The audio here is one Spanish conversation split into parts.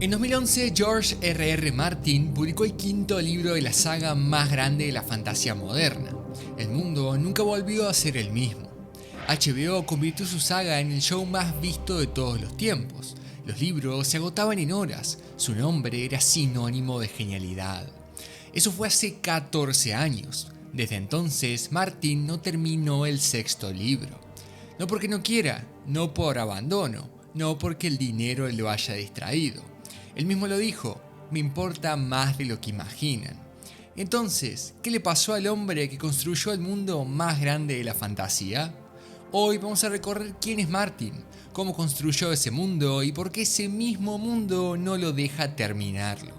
En 2011, George R.R. Martin publicó el quinto libro de la saga más grande de la fantasía moderna. El mundo nunca volvió a ser el mismo. HBO convirtió su saga en el show más visto de todos los tiempos. Los libros se agotaban en horas, su nombre era sinónimo de genialidad. Eso fue hace 14 años. Desde entonces, Martin no terminó el sexto libro. No porque no quiera, no por abandono, no porque el dinero lo haya distraído. Él mismo lo dijo, me importa más de lo que imaginan. Entonces, ¿qué le pasó al hombre que construyó el mundo más grande de la fantasía? Hoy vamos a recorrer quién es Martin, cómo construyó ese mundo y por qué ese mismo mundo no lo deja terminarlo.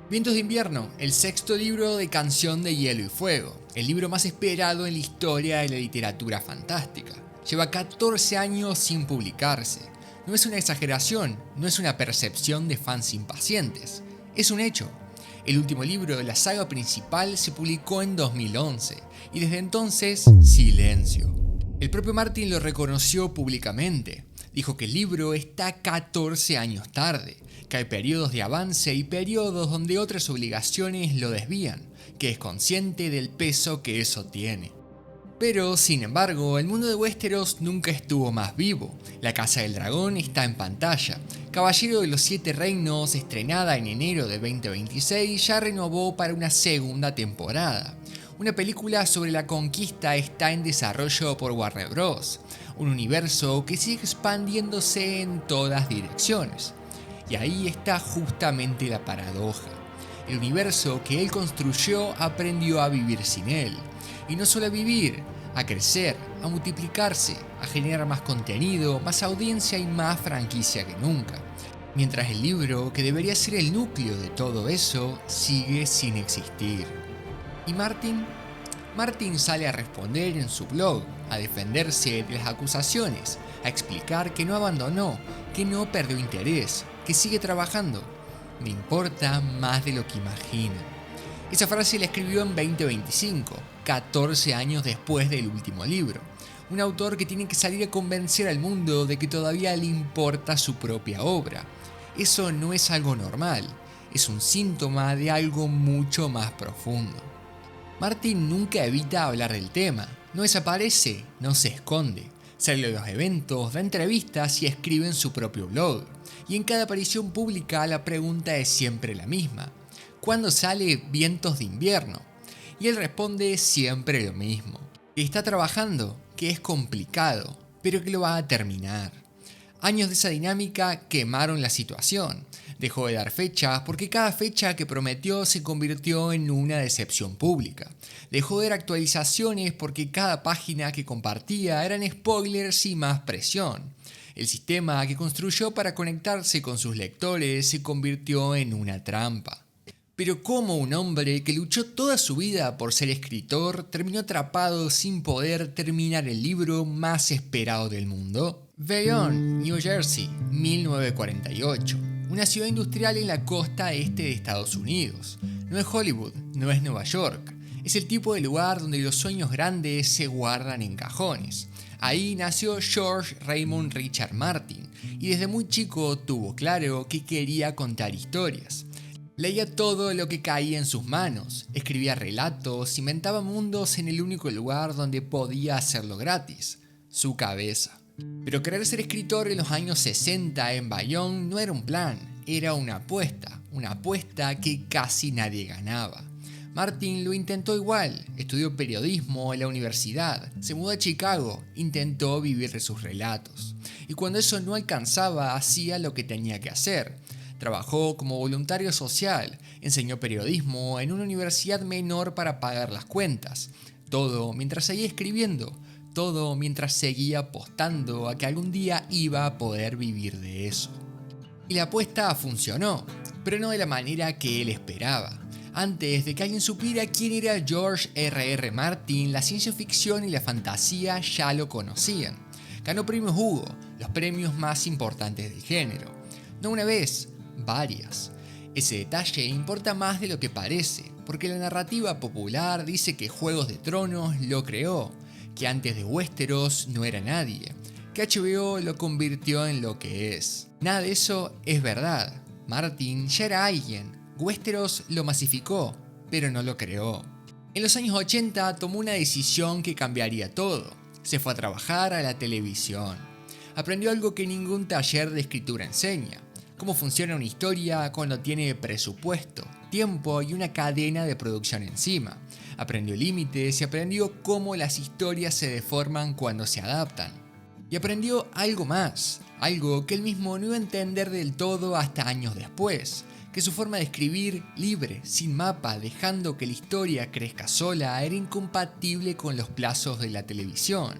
Vientos de invierno, el sexto libro de Canción de Hielo y Fuego, el libro más esperado en la historia de la literatura fantástica. Lleva 14 años sin publicarse. No es una exageración, no es una percepción de fans impacientes, es un hecho. El último libro de la saga principal se publicó en 2011 y desde entonces, silencio. El propio Martin lo reconoció públicamente. Dijo que el libro está 14 años tarde, que hay periodos de avance y periodos donde otras obligaciones lo desvían, que es consciente del peso que eso tiene. Pero, sin embargo, el mundo de Westeros nunca estuvo más vivo. La Casa del Dragón está en pantalla. Caballero de los Siete Reinos, estrenada en enero de 2026, ya renovó para una segunda temporada. Una película sobre la conquista está en desarrollo por Warner Bros. Un universo que sigue expandiéndose en todas direcciones. Y ahí está justamente la paradoja. El universo que él construyó aprendió a vivir sin él. Y no solo a vivir, a crecer, a multiplicarse, a generar más contenido, más audiencia y más franquicia que nunca. Mientras el libro, que debería ser el núcleo de todo eso, sigue sin existir. ¿Y Martin? Martin sale a responder en su blog, a defenderse de las acusaciones, a explicar que no abandonó, que no perdió interés, que sigue trabajando. Me importa más de lo que imagina. Esa frase la escribió en 2025, 14 años después del último libro. Un autor que tiene que salir a convencer al mundo de que todavía le importa su propia obra. Eso no es algo normal, es un síntoma de algo mucho más profundo. Martin nunca evita hablar del tema, no desaparece, no se esconde. Sale a los eventos, da entrevistas y escribe en su propio blog. Y en cada aparición pública la pregunta es siempre la misma. ¿Cuándo sale Vientos de Invierno? Y él responde siempre lo mismo. Que está trabajando, que es complicado, pero que lo va a terminar. Años de esa dinámica quemaron la situación. Dejó de dar fechas porque cada fecha que prometió se convirtió en una decepción pública. Dejó de dar actualizaciones porque cada página que compartía eran spoilers y más presión. El sistema que construyó para conectarse con sus lectores se convirtió en una trampa. Pero ¿cómo un hombre que luchó toda su vida por ser escritor terminó atrapado sin poder terminar el libro más esperado del mundo? Bayonne, New Jersey, 1948. Una ciudad industrial en la costa este de Estados Unidos. No es Hollywood, no es Nueva York. Es el tipo de lugar donde los sueños grandes se guardan en cajones. Ahí nació George Raymond Richard Martin y desde muy chico tuvo claro que quería contar historias. Leía todo lo que caía en sus manos, escribía relatos, inventaba mundos en el único lugar donde podía hacerlo gratis, su cabeza. Pero querer ser escritor en los años 60 en Bayonne no era un plan, era una apuesta que casi nadie ganaba. Martin lo intentó igual, estudió periodismo en la universidad, se mudó a Chicago, intentó vivir de sus relatos. Y cuando eso no alcanzaba, hacía lo que tenía que hacer. Trabajó como voluntario social, enseñó periodismo en una universidad menor para pagar las cuentas. Todo mientras seguía escribiendo, todo mientras seguía apostando a que algún día iba a poder vivir de eso. Y la apuesta funcionó, pero no de la manera que él esperaba. Antes de que alguien supiera quién era George R.R. Martin, la ciencia ficción y la fantasía ya lo conocían. Ganó premios Hugo, los premios más importantes del género. No una vez, varias. Ese detalle importa más de lo que parece, porque la narrativa popular dice que Juegos de Tronos lo creó, que antes de Westeros no era nadie, que HBO lo convirtió en lo que es. Nada de eso es verdad. Martin ya era alguien. Westeros lo masificó, pero no lo creó. En los años 80 tomó una decisión que cambiaría todo. Se fue a trabajar a la televisión. Aprendió algo que ningún taller de escritura enseña: cómo funciona una historia cuando tiene presupuesto, tiempo y una cadena de producción encima. Aprendió límites y aprendió cómo las historias se deforman cuando se adaptan. Y aprendió algo más, algo que él mismo no iba a entender del todo hasta años después: que su forma de escribir, libre, sin mapa, dejando que la historia crezca sola, era incompatible con los plazos de la televisión.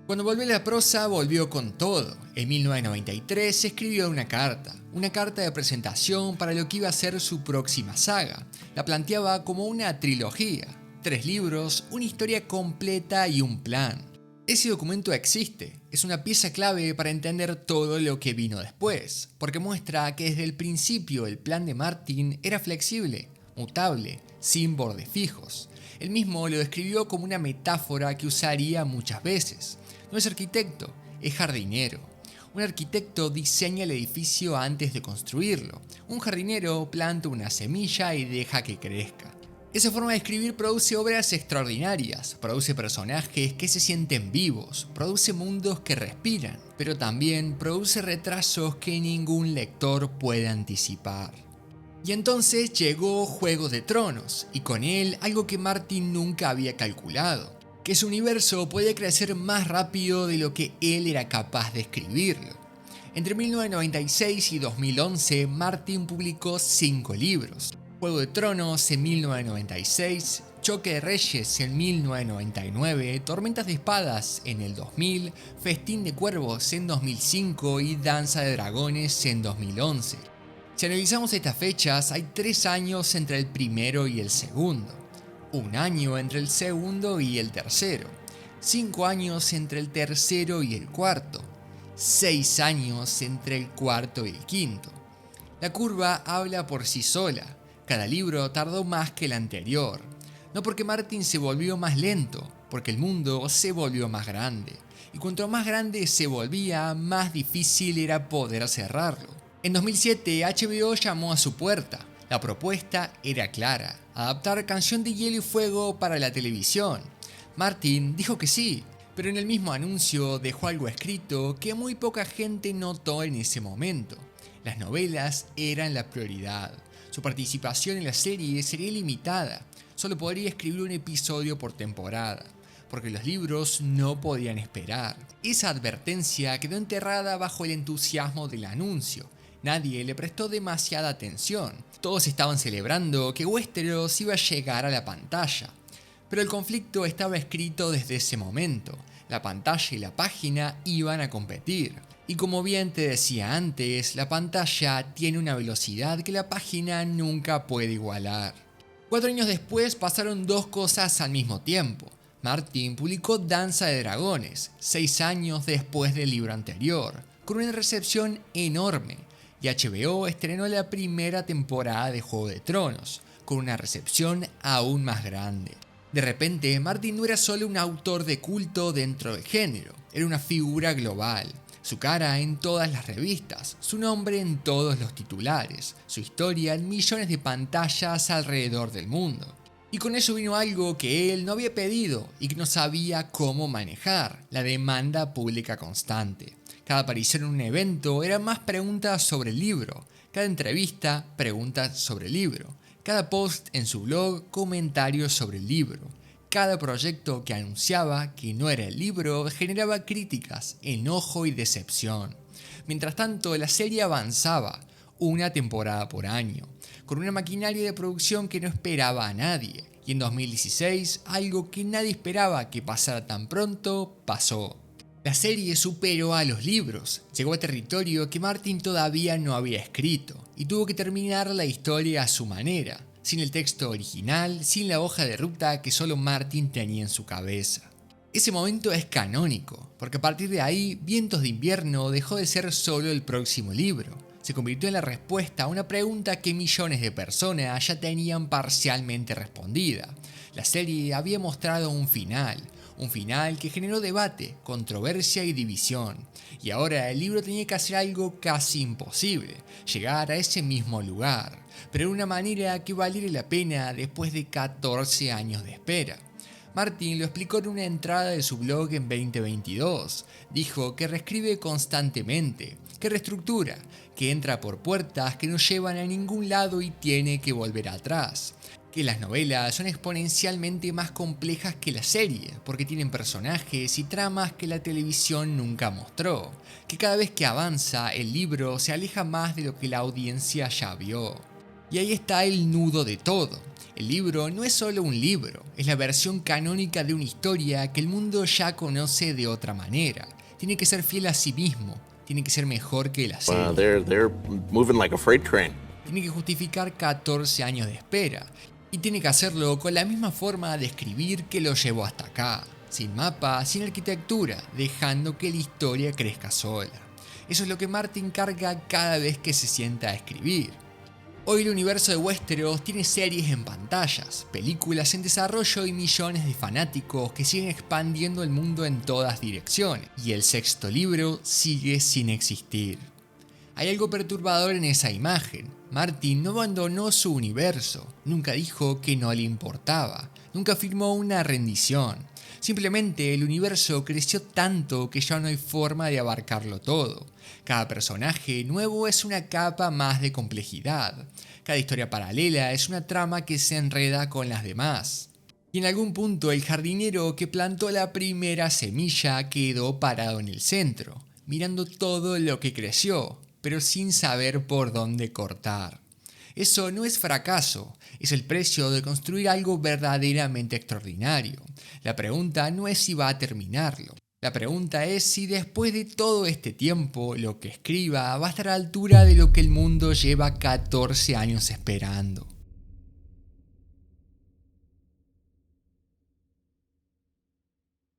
Cuando volvió a la prosa, volvió con todo. En 1993 escribió una carta de presentación para lo que iba a ser su próxima saga. La planteaba como una trilogía: 3 libros, una historia completa y un plan. Ese documento existe, es una pieza clave para entender todo lo que vino después, porque muestra que desde el principio el plan de Martin era flexible, mutable, sin bordes fijos. Él mismo lo describió como una metáfora que usaría muchas veces. No es arquitecto, es jardinero. Un arquitecto diseña el edificio antes de construirlo. Un jardinero planta una semilla y deja que crezca. Esa forma de escribir produce obras extraordinarias, produce personajes que se sienten vivos, produce mundos que respiran, pero también produce retrasos que ningún lector puede anticipar. Y entonces llegó Juego de Tronos, y con él algo que Martin nunca había calculado: que su universo podía crecer más rápido de lo que él era capaz de escribirlo. Entre 1996 y 2011, Martin publicó 5 libros. Juego de Tronos en 1996, Choque de Reyes en 1999, Tormentas de Espadas en el 2000, Festín de Cuervos en 2005 y Danza de Dragones en 2011. Si analizamos estas fechas, hay 3 años entre el primero y el segundo, 1 año entre el segundo y el tercero, 5 años entre el tercero y el cuarto, 6 años entre el cuarto y el quinto. La curva habla por sí sola. Cada libro tardó más que el anterior. No porque Martin se volvió más lento, porque el mundo se volvió más grande. Y cuanto más grande se volvía, más difícil era poder cerrarlo. En 2007, HBO llamó a su puerta. La propuesta era clara: adaptar Canción de Hielo y Fuego para la televisión. Martin dijo que sí, pero en el mismo anuncio dejó algo escrito que muy poca gente notó en ese momento: las novelas eran la prioridad. Su participación en la serie sería limitada, solo podría escribir un episodio por temporada, porque los libros no podían esperar. Esa advertencia quedó enterrada bajo el entusiasmo del anuncio. Nadie le prestó demasiada atención. Todos estaban celebrando que Westeros iba a llegar a la pantalla. Pero el conflicto estaba escrito desde ese momento. La pantalla y la página iban a competir. Y como bien te decía antes, la pantalla tiene una velocidad que la página nunca puede igualar. 4 años después pasaron 2 cosas al mismo tiempo. Martin publicó Danza de Dragones, 6 años después del libro anterior, con una recepción enorme. Y HBO estrenó la primera temporada de Juego de Tronos, con una recepción aún más grande. De repente, Martin no era solo un autor de culto dentro del género, era una figura global. Su cara en todas las revistas, su nombre en todos los titulares, su historia en millones de pantallas alrededor del mundo. Y con eso vino algo que él no había pedido y que no sabía cómo manejar: la demanda pública constante. Cada aparición en un evento era más preguntas sobre el libro, cada entrevista preguntas sobre el libro, cada post en su blog comentarios sobre el libro. Cada proyecto que anunciaba que no era el libro generaba críticas, enojo y decepción. Mientras tanto, la serie avanzaba, una temporada por año, con una maquinaria de producción que no esperaba a nadie. Y en 2016, algo que nadie esperaba que pasara tan pronto, pasó. La serie superó a los libros, llegó a territorio que Martin todavía no había escrito, y tuvo que terminar la historia a su manera, sin el texto original, sin la hoja de ruta que solo Martin tenía en su cabeza. Ese momento es canónico, porque a partir de ahí, Vientos de Invierno dejó de ser solo el próximo libro. Se convirtió en la respuesta a una pregunta que millones de personas ya tenían parcialmente respondida. La serie había mostrado un final Un final que generó debate, controversia y división. Y ahora el libro tenía que hacer algo casi imposible, llegar a ese mismo lugar, pero de una manera que valiera la pena después de 14 años de espera. Martin lo explicó en una entrada de su blog en 2022. Dijo que reescribe constantemente, que reestructura, que entra por puertas que no llevan a ningún lado y tiene que volver atrás. Que las novelas son exponencialmente más complejas que la serie, porque tienen personajes y tramas que la televisión nunca mostró. Que cada vez que avanza, el libro se aleja más de lo que la audiencia ya vio. Y ahí está el nudo de todo. El libro no es solo un libro, es la versión canónica de una historia que el mundo ya conoce de otra manera. Tiene que ser fiel a sí mismo, tiene que ser mejor que la serie. They're moving like a freight train. Tiene que justificar 14 años de espera. Y tiene que hacerlo con la misma forma de escribir que lo llevó hasta acá, sin mapa, sin arquitectura, dejando que la historia crezca sola. Eso es lo que Martin carga cada vez que se sienta a escribir. Hoy el universo de Westeros tiene series en pantallas, películas en desarrollo y millones de fanáticos que siguen expandiendo el mundo en todas direcciones. Y el sexto libro sigue sin existir. Hay algo perturbador en esa imagen. Martin no abandonó su universo, nunca dijo que no le importaba, nunca firmó una rendición. Simplemente el universo creció tanto que ya no hay forma de abarcarlo todo. Cada personaje nuevo es una capa más de complejidad. Cada historia paralela es una trama que se enreda con las demás. Y en algún punto el jardinero que plantó la primera semilla quedó parado en el centro, mirando todo lo que creció, pero sin saber por dónde cortar. Eso no es fracaso, es el precio de construir algo verdaderamente extraordinario. La pregunta no es si va a terminarlo. La pregunta es si después de todo este tiempo lo que escriba va a estar a la altura de lo que el mundo lleva 14 años esperando.